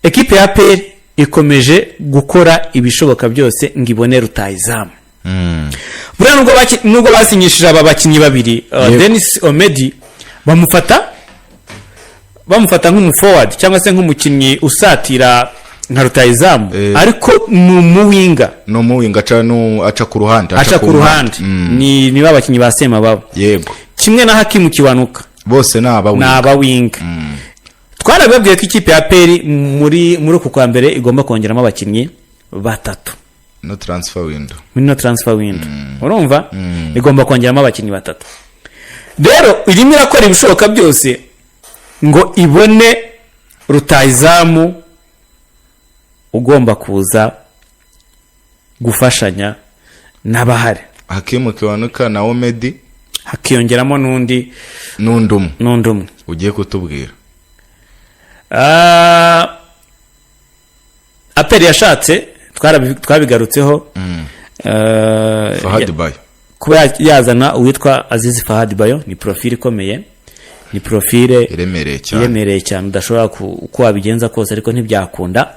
ekipe ya APR ikomeje gukora ibishoboka byose ngo ibone rutahizamu. Buriya nubwo basinyishije aba bakinnyi babiri, Denis Omedi bamufata nk'umuforward cyangwa se nk'umukinnyi usatira nka rutahizamu, ariko ni umuwinga aca ku ruhande, ni babakinnyi ba Sema babo. Yego, kimwe na Hakimu Kiwanuka, bose ni abawinga. Twarababwiye ko ikipe ya APR muri uku kwa mbere igomba kongeramo abakinnyi 3 no transfer window. Urumva? Igomba kongeramo abakinnyi 3. Rero irimo irakora ibishoboka byose ngo ibone rutahizamu ugomba kuza gufashanya n'abahari. Hakimu Kiwanuka na Omedi, hakiyongeramo n'undi umwe ugiye kutubwira. APR yashatse, twabigarutseho, Fahad Bayo, kuba yazana uwitwa Aziz Fahad Bayo. Ni profile ikomeye, ni profile iremereye cyane udashobora uko wabigenza kose, ariko ntibyakunda.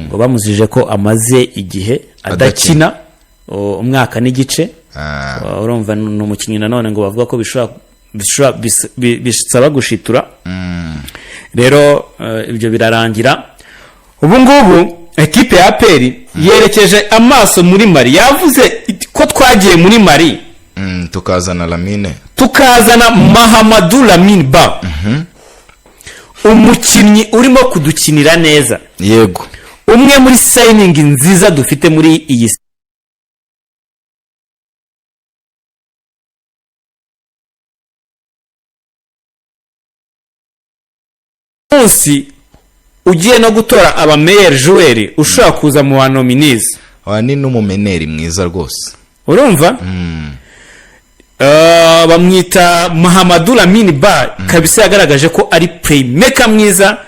Ngo bamuzije ko amaze igihe adakina umwaka n'igice. Urumva ni umukinnyi nanone ngo bavuga ko bisaba gushitura. Rero ibyo birarangira. Ubu ngubu ekipe ya APR yerekeje amaso muri Mali. Yavuze ko twagiye muri Mali tukazana Mahamadou Lamine Ba, umukinnyi urimo kudukinira neza. Yego, umwe muri signing nziza dufite muri iyi munsi. Ugiye no gutora aba meilleur joueur ushaka kuza mu wa nominees. Ni n'umumeneri mwiza rwose. Urumva? Bamwita Mahamadou Lamine Ba, kabisa yagaragaje ko ari playmaker mwiza,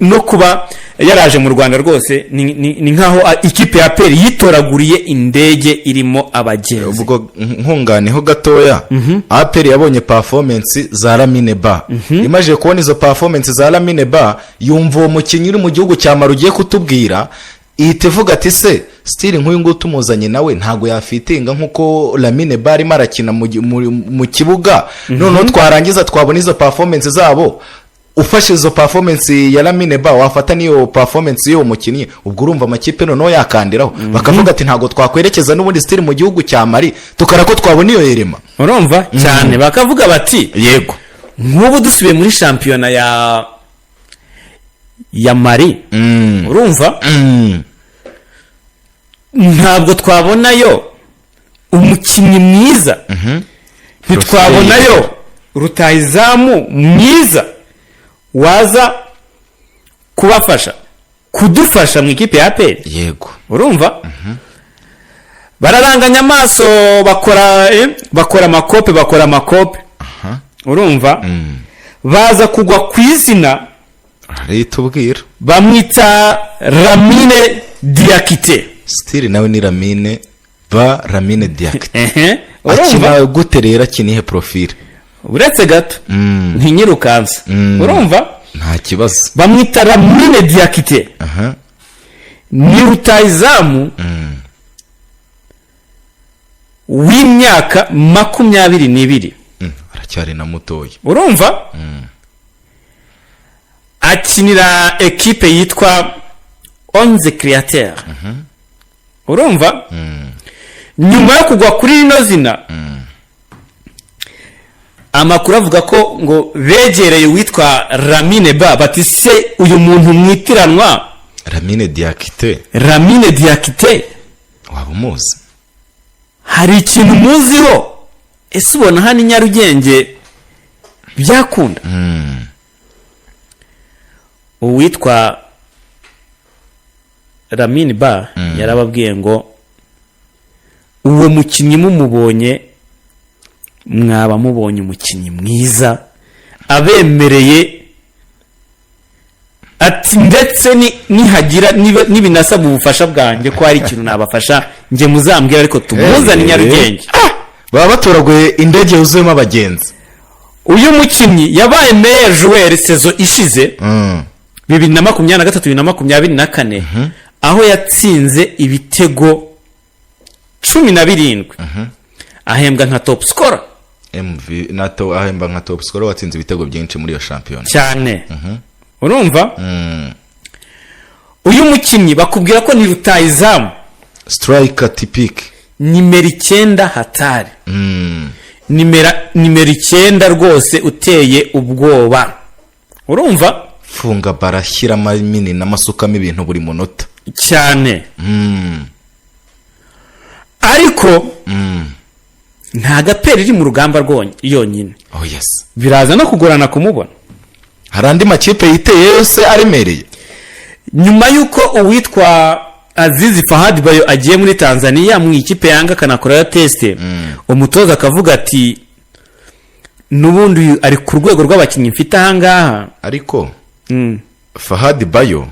no kuba yaraje mu Rwanda rwose ni nkaho ikipe ya APR yitoraguriye indege irimo abagenzi. Ubwo nkunganeho gatoya, APR yabonye performance za Lamine Ba. Imaje kubona izo performance za Lamine Ba, yumva uwo mukinnyi uri mu gihugu cya Mali ugiye kutubwira, ihita ivuga ati se stili nk'uyu ngo tumuzanye nawe ntago yafitinga nkuko Lamine Ba arimo arakina mu kibuga. Noneho twarangiza twabona izo performance zabo, ufashe izo performance ya Lamine Ba wafata niyo performance yo mukinnyi, ubwo urumva amakipe noneho yakandiraho bakavuga ati ntago twakwerekeza n'ubundi stili mu gihugu cya Mali tukara ko twabona iyo yerema. Urumva cyane bakavuga bati yego, nk'ubu dusubiye muri championa ya Mali. Urumva? Ntabwo twabonayo umukinnyi mwiza, ntitwabonayo rutahizamu mwiza waza kudufasha mu ikipe ya APR. Yego, urumva? Bararanganya amaso, bakora amakope. Urumva? Baza kugwa ku izina ritubwira, bamwita Lamine Diakité. Stili nawe ni Lamine Diakité. Akina gute rero, akinihe profile? Uretse gato ntinyirukansa. Urumva? Nta kibazo. Bamwita Lamine Diakité. Ni rutahizamu w'imyaka 22. Aracyari na mutoya. Urumva? Akinira ekipe yitwa Onze Createur. Urumva? Nyuma yo kugwa kuri rino zina, amakuru avuga ko ngo begereye witwa Lamine Ba, bati se uyu muntu mwitiranwa Lamine Diakité waba umuzi? Hari ikintu muziho? Ese ubona hano Nyarugenge byakunda? Uwitwa Lamine Ba yarababwiye ngo uwo mukinnyi mumubonye mwaba mubonye umukinnyi mwiza, abemereye ati ndetse nihagira nibinasa mu bufasha bwanjye ko hari ikintu nabafasha nge muzambwira, ariko tumuzane Nyarugenge. Baba batoraguye indege yuzuyemo abagenzi. Uyu mukinnyi yabaye meilleur joueur saison ishize 2023 2024 aho yatsinze ibitego 17 ahembwa nka top scorer MV nato ahemba nka top scorer watsinze ibitego byinshi muri iyo shampiyona cyane. Urumva uyu mukinnyi bakubwira ko ni rutayizamu striker typique nimero 9 hatari nimero 9 rwose uteye ubwoba. Urumva funga barashyira manini namasukamo ibintu buri munota cyane. Ariko nta gapera iri mu rugamba yonyine. Oh yes, biraza no kugorana kumubona. hari andi makipe yiteye yose aremereye nyuma yuko uwitwa Azizi Fahad Bayo agiye muri Tanzania mu ikipe Yanga kanakora test. Umutoza akavuga ati nubundi ari ku rwego rw'abakinnyi mfite ahangaha. Ariko Fahad Bayo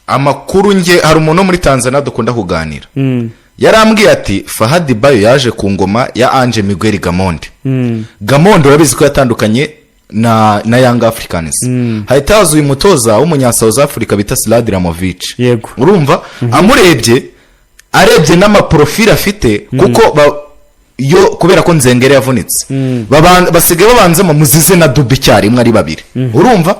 amakuru nge hari umuntu muri Tanzania dukunda kuganira yarambwiye ati Fahad Bayo yaje ku ngoma ya Ange Miguel Gamondi. Gamondi urabizi ko yatandukanye na Young Africans. Hahitaza uyu mutoza w'umunya South Africa bita Sladilamovic. Yego. Urumva amurebye n'amaprofile afite kuko yo kubera ko Nzengere yavunitse basigaye babanzemo Muzize na Dubi cyari ari babiri. Urumva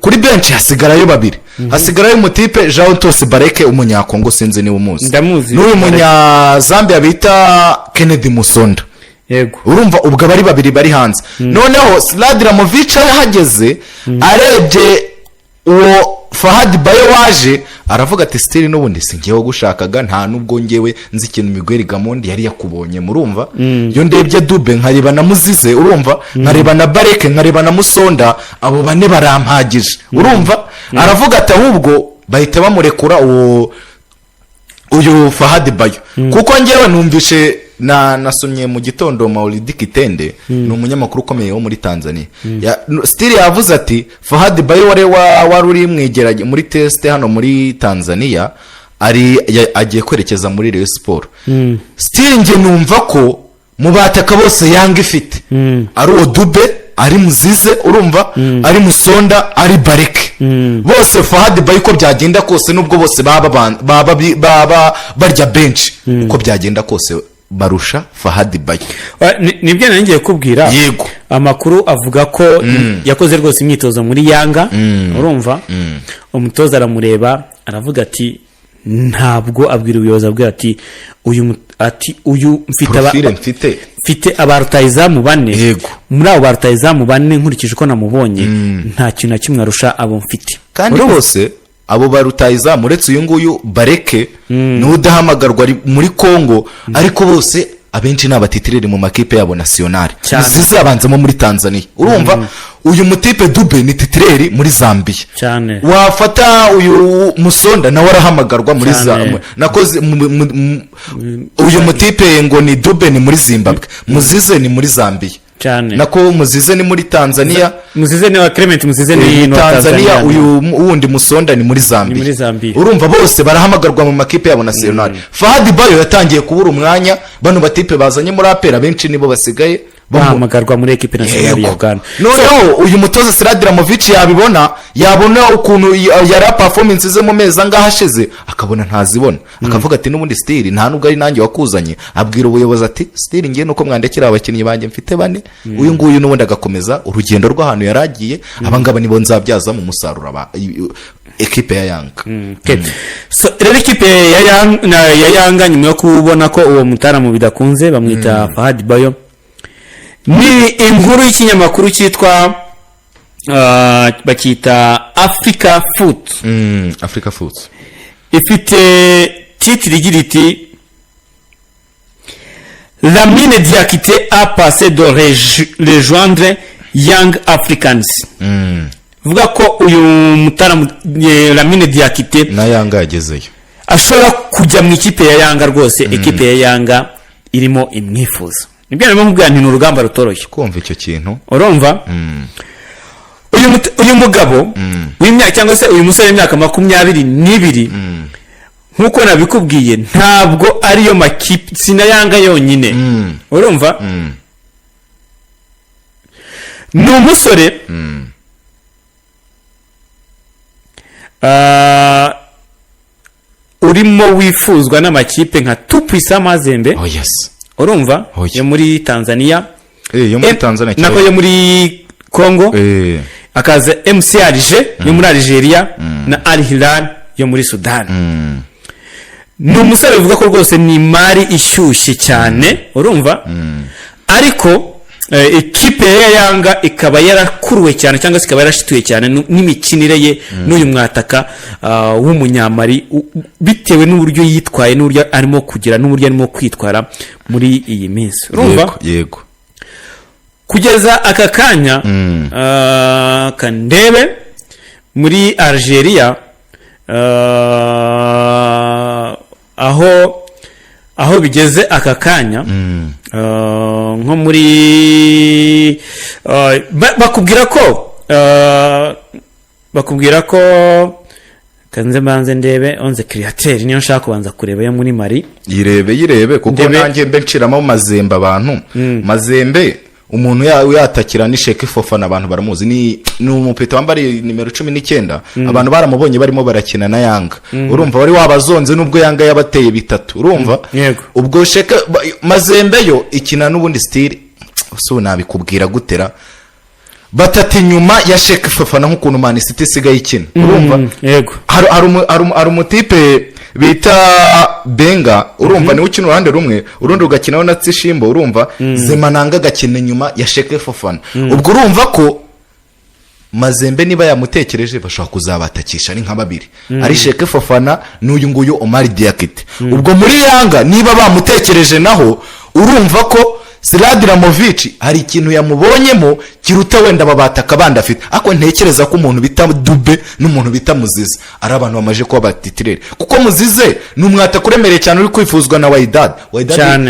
kuri bench hasigarayo babiri. Hasigarayo umutipe Jean Tos Bareke umunya Kongo sinzi ni umuzi n'uyu munya Zambia bita Kennedy Musonda. Yego. Urumva ubwo bari babiri bari hanze. Noneho Sladilamovic yahageze arebye uwo Fahad Bayo waje aravuga ati still nubundi singiye gushakaga nta nubwo ngewe nzi ikintu Miguel Gamondi yari yakubonye. Murumva yo ndebye Dube nkareba na Muzize. Urumva nkareba na Bareke nkareba na Musonda abo bane barampagije. Urumva aravuga ati ahubwo bahita bamurekura uyu Fahad Bayo kuko ngewe numvishe nasomye mu gitondo Maulidi Kitende ni umunyamakuru ukomeye wo muri Tanzania. Still yavuze ati Fahad Bayo wari uri mwegeranye muri test hano muri Tanzania agiye kwerekeza muri Rayon Sport. Still nge numva ko mu bataka bose Yanga ifite ari Odube ari Muzize. Urumva ari Musonda ari Bareke bose Fahad Bayo ko byagenda kose nubwo bose baba barya bench uko byagenda kose barusha Fahad Bayo. Nibyo nangiye kubwira. Yego. Amakuru avuga ko yakoze rwose imyitozo muri Yanga. Urumva umutoza aramureba aravuga ati ntabwo abwira ubuyobozi abwira ati uyu mfite abarutayizamu bane. Yego. Muri abo barutayizamu bane nkurikije uko namubonye nta kintu na kimwe arusha abo mfite kandi bose abo barutayizamu uretse uyu nguyu Bareke n'udahamagarwa muri Kongo. Ariko bose abenshi n'abatitirire mu makipe yabo nationale. Muzize abanzamo muri Tanzania. Urumva uyu mutipe Dube ni titireri muri Zambia cyane. Wafata uyu Musonda nawe arahamagarwa muri Zambia. Nakoze uyu mutipe ngo ni Dube ni muri Zimbabwe. Muzize ni muri Zambia cyane. Nako Muzize ni muri Tanzania. Muzize ni wa Clement Muzize ni Tanzania. Uyu wundi Musonda ni muri Zambia. Urumva bose barahamagarwa mu makipe yabo nationale. Fahad Bayo yatangiye kubura umwanya bano batipe bazanye muri apera benshi nibo basigaye bahamagarwa muri equipe nationale ya Uganda. Noneho uyu mutoza Sladilamovic yabona ukuntu yari performance ze mu meza ngahashize akabona ntazibona. Akavuga ati nubundi still nta nubwo ari nanjye wakuzanye. Abwira ubuyobozi ati still ngiye nuko mwandekira abakinnyi banjye mfite bane. Uyu nguyu nubundi agakomeza urugendo rw'ahantu yaragiye. Abangaba nibo nzabyaza mu musaruro equipe ya Yanga. So rero equipe ya Yanga nyuma yo kubona ko uwo mutara mu bidakunze bamwita Fahad Bayo ni inkuru y'ikinyamakuru cyitwa bakita Africa Foot. Africa Foot ifite titre igira iti Lamine Diakité a passé de rejoindre Young Africans. Vuga ko uyu mutara Lamine Diakité na Yanga yagezeyo ashobora kujya mu ikipe ya Yanga rwose. Ikipe ya Yanga irimo imwifuza. Nibyo narimo nkubwira nti n'urugamba rutoroshye kumva icyo kintu. Urumva uyu mugabo w'imyaka cyangwa se uyu musore w'imyaka 22 nkuko nabikubwiye ntabwo ariyo makipe sina Yanga yonyine. Urumva ni umusore urimo wifuzwa n'amakipe nka Tupisa Mazembe urumva yo muri Tanzania yo muri Tanzania nako yo muri Congo akaza MCRG yo muri Algeria na Al Hilal yo muri Sudan. Ni umusore uvuga ko rwose ni imari ishyushye cyane urumva ariko ekipe ya Yanga ikaba yarakuruwe cyane cyangwa se ikaba yarashituye cyane n'imikinire ye n'uyu mwataka w'umunyamari bitewe n'uburyo yitwaye n'uburyo arimo kugira n'uburyo arimo kwitwara muri iyi minsi urumva yego kugeza aka kanya kandebe muri Algeria aho bigeze aka kanya nko muri bakubwira ko kanze banze ndebe onze createur niyo nshaka kubanza kureba yo muri Mali yirebe kuko nanjye mbe nciramo Mazembe abantu Mazembe umuntu yatakira ni Sheikh Fofana abantu baramuzi ni umupeta wambari nimero 19 abantu baramubonye barimo barakina na Yanga urumva wari wabazonze nubwo Yanga yabateye bitatu urumva ubwo Sheikh Mazembe yo ikina n'ubundi style so nabikubwira gutera batati nyuma ya Sheikh Fofana nk'ukuntu Man City sigaye ikina urumva yego hari umutipe bita Benga urumva ni ukina uruhande rumwe urundi ugakinaho na Tsishimbo urumva Zemananga gakina nyuma ya Sheikh Fofana ubwo urumva ko Mazembe niba yamutekereje bashaka kuzabatakisha ni nka babiri ari Sheikh Fofana n'uyu nguyu Omar Diakite ubwo muri Yanga niba bamutekereje naho urumva ko Sladiramovic hari ikintu yamubonyemo kiruta wenda babataka bandi afite ako ntekereza ko umuntu bita Dube n'umuntu bita Muzize ari abantu bamaje kuba batitirere kuko Muzize n'umwata kuremereye cyane uri kwifuzwa na Wydad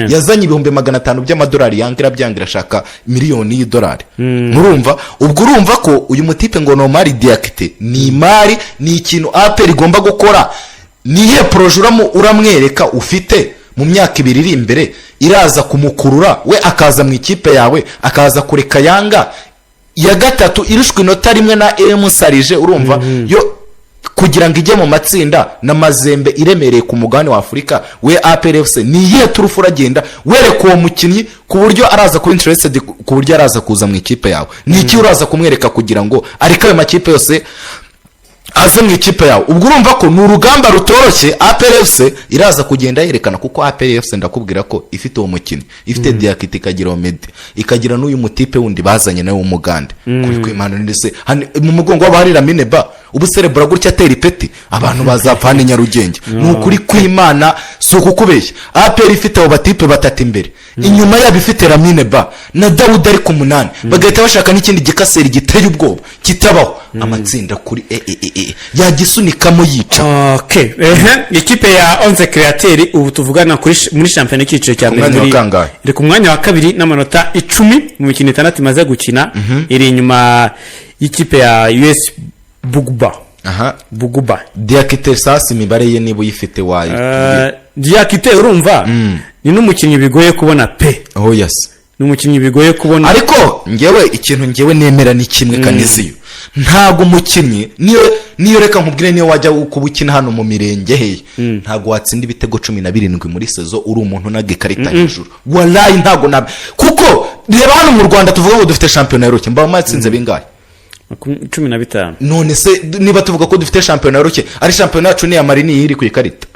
yazanye $500,000 by'amadolari Yanga byangira ashaka miliyoni y'idolari murumva ubwo urumva ko uyu mutipe ngo no Mari Diakite ni imari ni ikintu APR igomba gukora nihe projet uramwereka ufite mu myaka 2 iri imbere iraza kumukurura we akaza mu ikipe yawe akaza kureka Yanga ya gatatu irushwe inota rimwe na Sarije urumva yo kugira ngo ijye mu matsinda na Mazembe iremereye ku mugabane wa Afrika we APR FC niye turufu uragenda wereka uwo mukinyi ku buryo araza ku interested ku buryo araza kuza mu ikipe yawe niki uraza kumwereka kugira ngo ariko ayo makipe yose aze mu ikipe yawe ubwo urumva ko ni urugamba rutoroshye APR FC iraza kugenda yerekana kuko APR FC ndakubwira ko ifite uwo mukino ifite Diakite ikagira Omedi ikagira n'uyu mutipe wundi bazanye nawe umugande kuri kwimana ndetse mu mugongo w'abarira Mineba ubu cerebra gutya atera ipeti abantu bazapfana Nyarugenge n'ukuri kwimana suko kubeshya APR ifite abo batipe batatu imbere inyuma yabifite Mineba na Daud ari ku 8 bagahita bashaka n'ikindi gikaseri giteye ubwoba kitabaho amatsinda kuri yagisunikamo yica okay ikipe ya Onze Createur ubu tuvugana muri champion y'ikiciro cya mbere iri ku mwanya wa 2 n'amanota 10 mu mikino 6 imaze gukina iri inyuma y'ikipe ya US Buguba Diakite sasa imibare ye niba uyifite wayo Diakite urumva ni n'umukinnyi bigoye kubona pe n'umukinnyi bigoye kubona ariko ngewe nemera ni kimwe Kaniziyo ntago umukinnyi niyo reka nkubwire niyo wajya kubukina hano mu mirenge heye ntago watsinda ibitego 17 muri sezo uri umuntu nagikarita hejuru wallahi ntago kuko reba hano mu Rwanda tuvuga ngo dufite champion y'Europe mba matsinze bingahe 15 none se niba tuvuga ko dufite champion y'Europe ari champion yacu ni ya Marini iri ku ikarita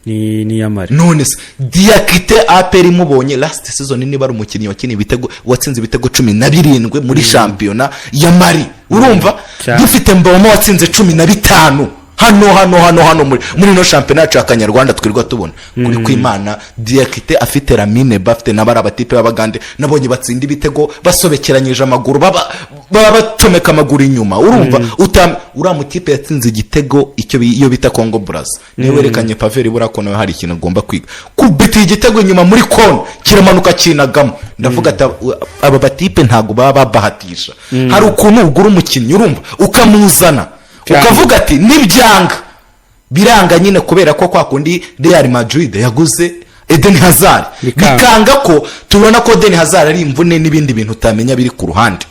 ni yamari none se Diakite APR imubonye last season niba ari umukinnyi wakina ibitego watsinze ibitego 17 muri championa ya Mari urumva dufite Mboma watsinze 15 hano muri no championnat ya Kanyarwanda twirwa tubona kuri kwimana Diakite afite Lamine bafite nabara abatipe babagande nabonye batsinda ibitego basobekeranyije amaguru baba batomeka amaguru inyuma urumva uramutipe yatsinze igitego icyo iyo bita Congo Brazza niwe werekanye Paveri burakono hari ikintu agomba kwiga kubita igitego inyuma muri kon kiramanuka kinagamo ndavuga aba batipe ntago baba bahatisha hari ukuntu ugura umukinnyi urumva ukamuzana ukavuga ati nibyanga biranga nyine kubera ko kwa kundi Real Madrid yaguze Eden Hazard bikanga ko tubona ko Eden Hazard ari imvune n'ibindi bintu utamenya biri ku ruhande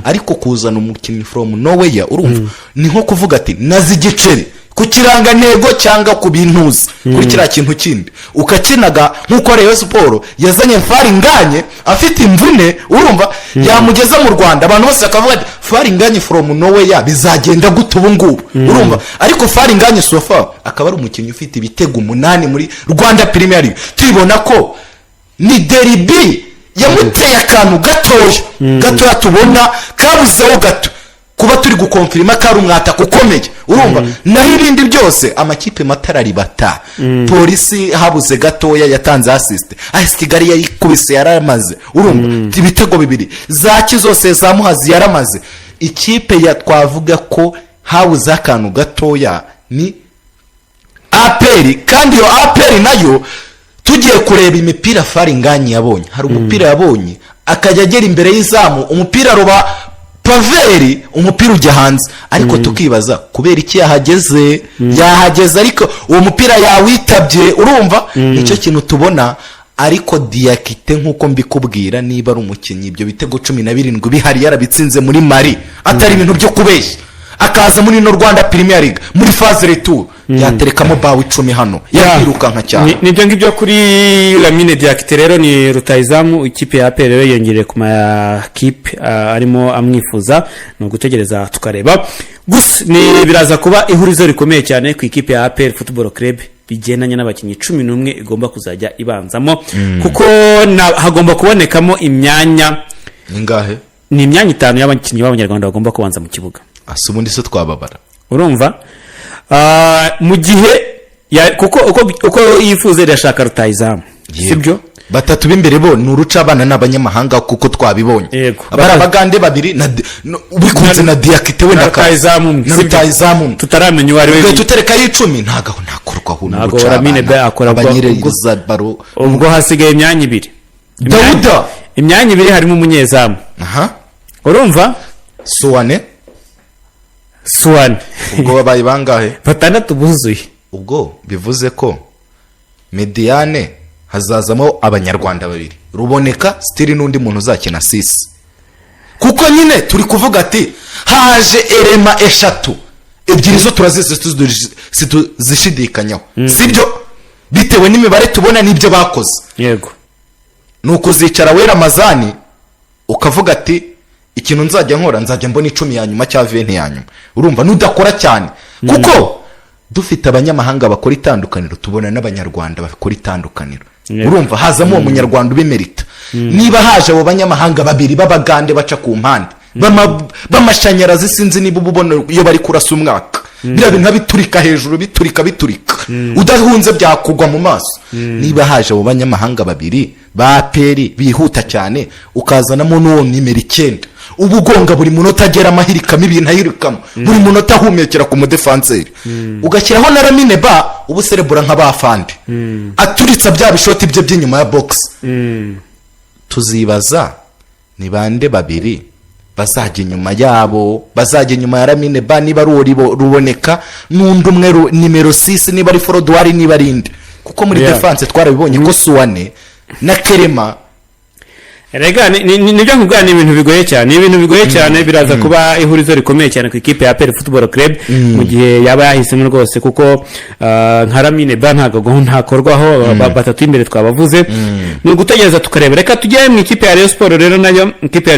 ariko kuzana umukinnyi from nowhere urumva ni nko kuvuga ati nazi igiceri ku kirangantego cyangwa ku bintuzi kuri kiriya kintu kindi ukakinaga nk'uko Rayon Sport yazanye Faringanye afite imvune urumva yamugeza mu Rwanda abantu bose bakavuga ati Faringanye from nowhere bizagenda gute ubu ngubu urumva ariko Faringanye sofa akaba ari umukinnyi ufite ibitego 8 muri Rwanda Premier League tubona ko ni derby yamuteye akantu gatoya tubona kabuzeho gato kuba turi gukonfirima ko ari umwata ukomeye urumva naho ibindi byose amakipe matarari bata polisi habuze gatoya yatanze assist Kigali yayikubise yaramaze urumva ibitego 2 zaki zose za Muhazi yaramaze ikipe ya twavuga ko habuze akantu gatoya ni APR kandi yo APR nayo tugiye kureba imipira Faringanye yabonye hari umupira yabonye akajya agera imbere y'izamu umupira roba paveri umupira ujya hanze ariko tukibaza kubera iki yahageze ariko uwo mupira yawitabye urumva nicyo kintu tubona ariko Diakite nkuko mbikubwira niba ari umukinnyi ibyo bitego 17 bihari yarabitsinze muri Mali atari ibintu byo kubeshya akaza muri no Rwanda Premier League muri phase retour yaterekamo bawe 10 hano yakirukanka cyane nibyo ngibyo kuri Lamine Diakite rero ni rutayizamu ikipe ya APR rero yongereye ku makipe arimo amwifuza no gutegereza tukareba gusa ni biraza kuba ihurizo rikomeye cyane ku ikipe ya APR Football Club bigendanye n'abakinnyi 11 igomba kuzajya ibanzamo kuko hagomba kubonekamo imyanya ingahe ni imyanya 5 y'abakinnyi b'abanyarwanda bagomba kubanza mu kibuga asubundi se twababara urumva mu gihe uko yifuza irashaka rutayizamu sibyo batatu b'imbere bo nuruca abana n'abanyamahanga kuko twabibonye abara abagande 2 ubikunze na Diakite we rutayizamu tutaramenya wari we tutereka y'10 ntakorwa hu nuruca Lamine Ba akora abanyereza baro ubwo hasigaye imyanya 2 Dauda imyanya 2 harimo umunyezamu urumva Suwane ubwo babaye bangahe 6 buzuye ubwo bivuze ko mediane hazazamo abanyarwanda 2 ruboneka stili n'undi muntu uzakina 6 kuko nyine turi kuvuga ati haje elema 3 ebyiri zo turazishidikanyaho sibyo bitewe n'imibare tubona n'ibyo bakoze yego nuko zicara wera Ramazani ukavuga ati ikintu nzajya nkora nzajya mbona 10 ya nyuma cya 20 ya nyuma urumva nudakora cyane kuko dufite abanyamahanga bakora itandukaniro tubona n'abanyarwanda bakora itandukaniro urumva hazamo uwo munyarwanda ubimerita niba haje abo banyamahanga 2 babagande baca ku mpande bamashanyarazi sinzi niba ubona iyo bari kurasa umwaka bira bintu biturika hejuru biturika udahunze byakugwa mu maso niba haje abo banyamahanga 2 ba peri bihuta cyane ukazanamo n'uwo nimero 9 ubugonga buri munota agera amahirikamo ibintu ahirikamo buri munota ahumekera ku mudefanseri ugashyiraho na Lamine Ba ubuserebura nk'abafandi aturitsa bya bishoti bye by'inyuma ya box tuzibaza ni bande 2 bazajya inyuma yabo bazajya inyuma ya Lamine Ba niba ari ruboneka n'undi umwe nimero 6 niba ari Forodwari niba ari inde kuko muri defense twarabibonye ko Suwane na Kerema Rega nibyo nkubwira ni ibintu bigoye cyane biraza kuba ihurizo rikomeye cyane ku ikipe ya APR Football Club mu gihe yaba yahisemo rwose kuko nka Lamine Ba ntakorwaho batatu imbere twabavuze ni gutegereza tukareba reka tujye mu ikipe ya Rayon Sport rero nayo ikipe ya